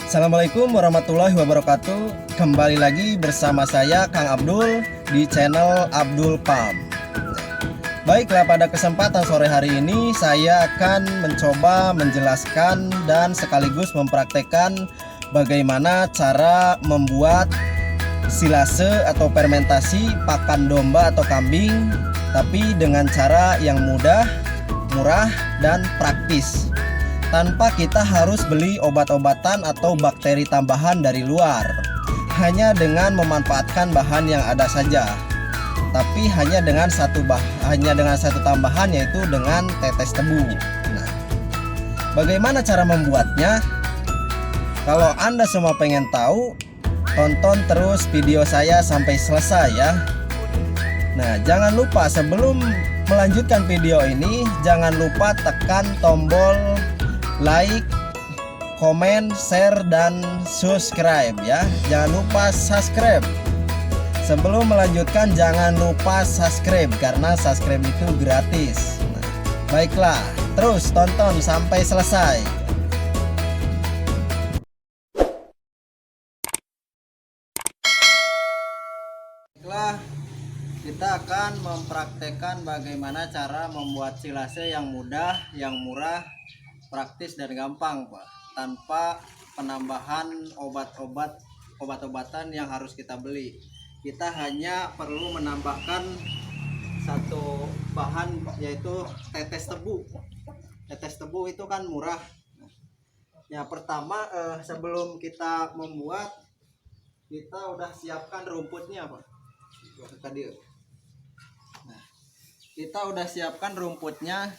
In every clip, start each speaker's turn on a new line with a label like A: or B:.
A: Assalamualaikum warahmatullahi wabarakatuh. Kembali lagi bersama saya Kang Abdul di channel Abdul Palm. Baiklah, pada kesempatan sore hari ini saya akan mencoba menjelaskan dan sekaligus mempraktekkan bagaimana cara membuat silase atau fermentasi pakan domba atau kambing, tapi dengan cara yang mudah, murah, dan praktis, tanpa kita harus beli obat-obatan atau bakteri tambahan dari luar. Hanya dengan memanfaatkan bahan yang ada saja, tapi hanya dengan satu tambahan, yaitu dengan tetes tebu. Nah, bagaimana cara membuatnya? Kalau Anda semua pengen tahu, tonton terus video saya sampai selesai ya. Nah, jangan lupa sebelum melanjutkan video ini, jangan lupa tekan tombol like, komen, share, dan subscribe ya. Jangan lupa subscribe. Sebelum melanjutkan, jangan lupa subscribe karena subscribe itu gratis. Nah, baiklah, terus tonton sampai selesai. Baiklah, kita akan mempraktekkan bagaimana cara membuat silase yang mudah, yang murah, praktis dan gampang, Pak, tanpa penambahan obat-obatan yang harus kita beli. Kita hanya perlu menambahkan satu bahan, yaitu tetes tebu. Tetes tebu itu kan murah. Yang pertama, sebelum kita membuat, kita udah siapkan rumputnya, Pak. Nah, kita udah siapkan rumputnya.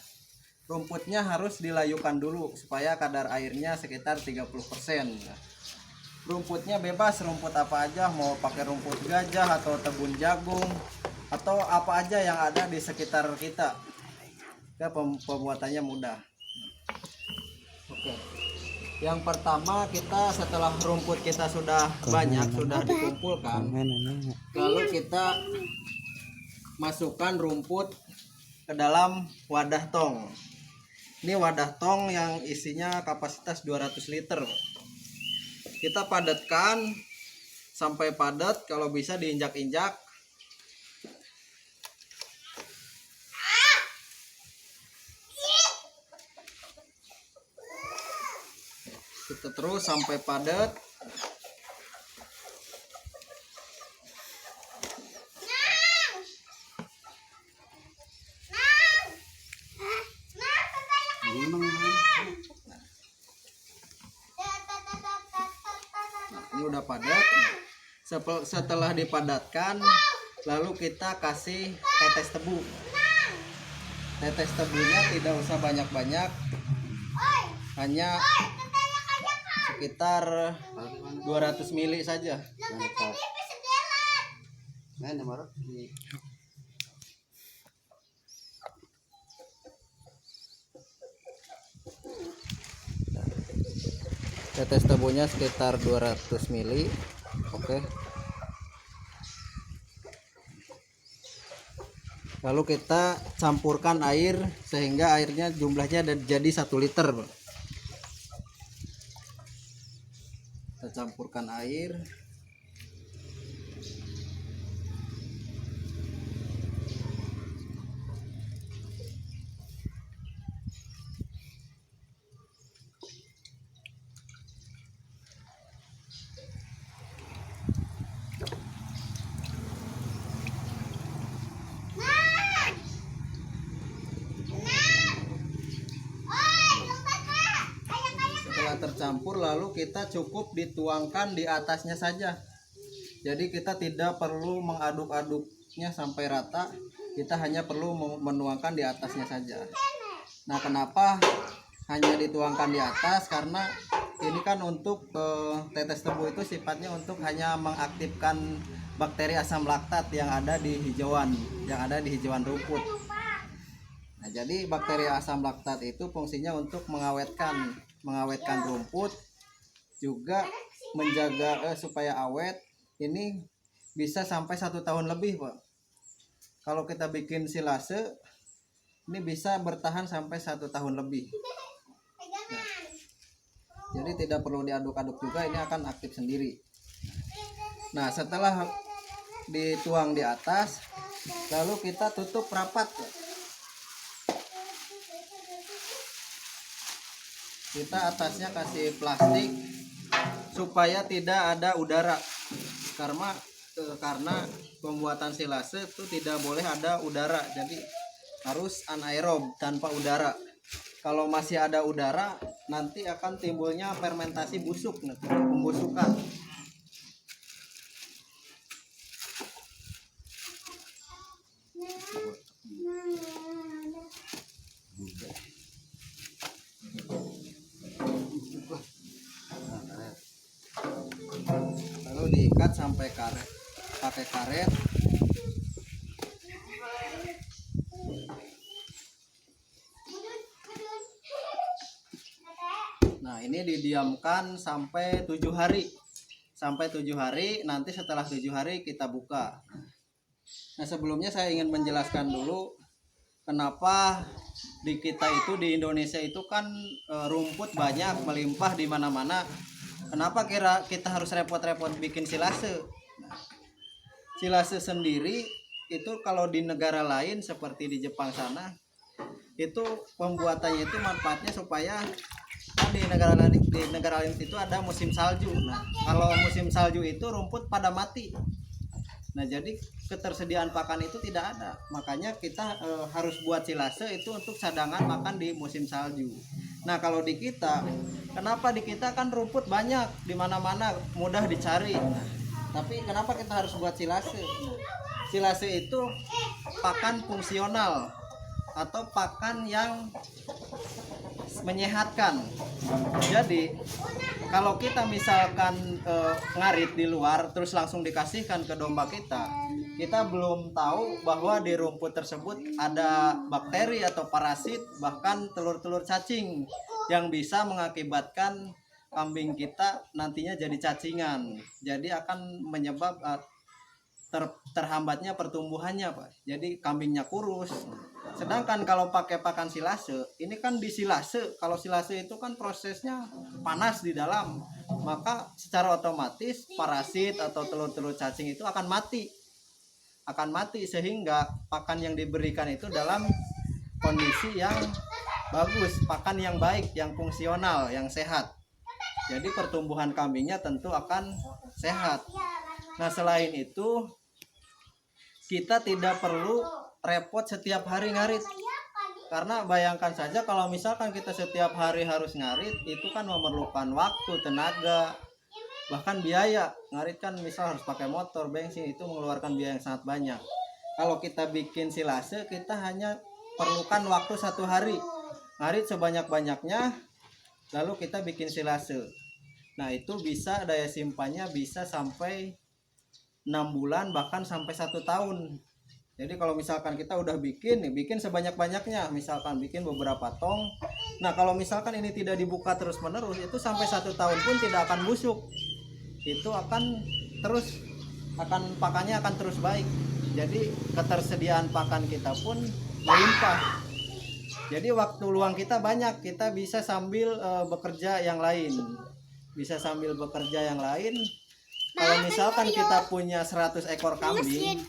A: Rumputnya harus dilayukan dulu supaya kadar airnya sekitar 30%. Rumputnya bebas, rumput apa aja, mau pakai rumput gajah atau tebun jagung atau apa aja yang ada di sekitar kita. Ya, pembuatannya mudah. Oke. Yang pertama, kita setelah rumput kita sudah banyak, sudah dikumpulkan, lalu kita masukkan rumput ke dalam wadah tong. Ini wadah tong yang isinya kapasitas 200 liter. Kita padatkan sampai padat, kalau bisa diinjak-injak. Kita terus sampai padat. Ini udah padat. Setelah dipadatkan, lalu kita kasih tetes tebu. Tetes tebunya tidak usah banyak-banyak, hanya sekitar 200 ml saja. Tetes tebunya sekitar 200 ml. Oke. Lalu kita campurkan air sehingga airnya jumlahnya jadi 1 liter. Kita campurkan air. Tercampur, lalu kita cukup dituangkan di atasnya saja. Jadi kita tidak perlu mengaduk-aduknya sampai rata, kita hanya perlu menuangkan di atasnya saja. Nah, kenapa hanya dituangkan di atas? Karena ini kan untuk tetes tebu itu sifatnya untuk hanya mengaktifkan bakteri asam laktat yang ada di hijauan rumput. Nah, jadi bakteri asam laktat itu fungsinya untuk mengawetkan rumput, juga menjaga supaya awet. Ini bisa sampai 1 tahun lebih, Pak. Kalau kita bikin silase, ini bisa bertahan sampai 1 tahun lebih. Nah, jadi tidak perlu diaduk-aduk juga, ini akan aktif sendiri. Nah setelah dituang di atas, lalu kita tutup rapat. Kita atasnya kasih plastik supaya tidak ada udara, karena pembuatan silase itu tidak boleh ada udara, jadi harus anaerob, tanpa udara. Kalau masih ada udara nanti akan timbulnya fermentasi busuk, pembusukan. Lalu diikat sampai karet, pakai karet. Nah ini didiamkan sampai 7 hari. Sampai 7 hari, nanti setelah 7 hari kita buka. Nah sebelumnya saya ingin menjelaskan dulu kenapa di kita itu, di Indonesia itu kan rumput banyak melimpah di mana-mana. Kenapa kita harus repot-repot bikin silase? Nah, silase sendiri itu kalau di negara lain seperti di Jepang sana, itu pembuatannya itu manfaatnya supaya di negara lain itu ada musim salju. Nah, kalau musim salju itu rumput pada mati. Nah, jadi ketersediaan pakan itu tidak ada. Makanya kita harus buat silase itu untuk cadangan makan di musim salju. Nah, kalau di kita, kenapa di kita kan rumput banyak di mana-mana, mudah dicari. Nah, tapi kenapa kita harus buat silase? Nah, silase itu pakan fungsional atau pakan yang menyehatkan. Jadi kalau kita misalkan ngarit di luar terus langsung dikasihkan ke domba kita belum tahu bahwa di rumput tersebut ada bakteri atau parasit, bahkan telur-telur cacing yang bisa mengakibatkan kambing kita nantinya jadi cacingan. Jadi akan menyebab terhambatnya pertumbuhannya, Pak. Jadi kambingnya kurus. Sedangkan kalau pakai pakan silase, ini kan di silase. Kalau silase itu kan prosesnya panas di dalam, maka secara otomatis parasit atau telur-telur cacing itu akan mati. Sehingga pakan yang diberikan itu dalam kondisi yang bagus, pakan yang baik, yang fungsional, yang sehat. Jadi pertumbuhan kambingnya tentu akan sehat. Nah, selain itu kita tidak perlu repot setiap hari ngarit. Karena bayangkan saja kalau misalkan kita setiap hari harus ngarit, itu kan memerlukan waktu, tenaga, bahkan biaya. Ngarit kan misal harus pakai motor, bensin, itu mengeluarkan biaya yang sangat banyak. Kalau kita bikin silase, kita hanya perlukan waktu 1 hari. Ngarit sebanyak-banyaknya, lalu kita bikin silase. Nah, itu bisa daya simpannya bisa sampai 6 bulan, bahkan sampai 1 tahun. Jadi kalau misalkan kita udah bikin sebanyak-banyaknya, misalkan bikin beberapa tong. Nah, kalau misalkan ini tidak dibuka terus-menerus, itu sampai 1 tahun pun tidak akan busuk. Itu pakannya akan terus baik. Jadi ketersediaan pakan kita pun melimpah. Jadi waktu luang kita banyak, kita bisa sambil bekerja yang lain. Kalau misalkan kita punya 100 ekor kambing,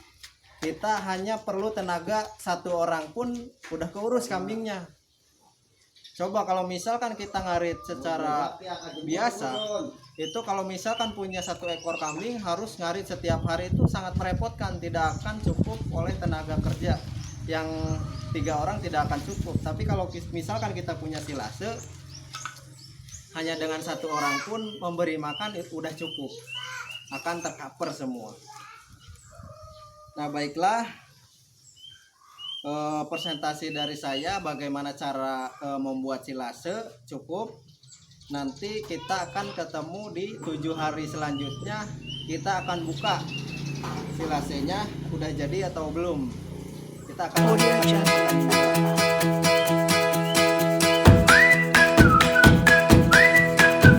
A: kita hanya perlu tenaga 1 orang pun udah keurus kambingnya. Coba kalau misalkan kita ngarit secara biasa, itu kalau misalkan punya 1 ekor kambing harus ngarit setiap hari, itu sangat merepotkan, tidak akan cukup oleh tenaga kerja. Yang 3 orang tidak akan cukup. Tapi kalau misalkan kita punya silase, hanya dengan 1 orang pun memberi makan itu udah cukup, akan tercover semua. Nah, baiklah, presentasi dari saya bagaimana cara membuat silase cukup. Nanti kita akan ketemu di 7 hari selanjutnya. Kita akan buka silasenya udah jadi atau belum. Kita akan buka.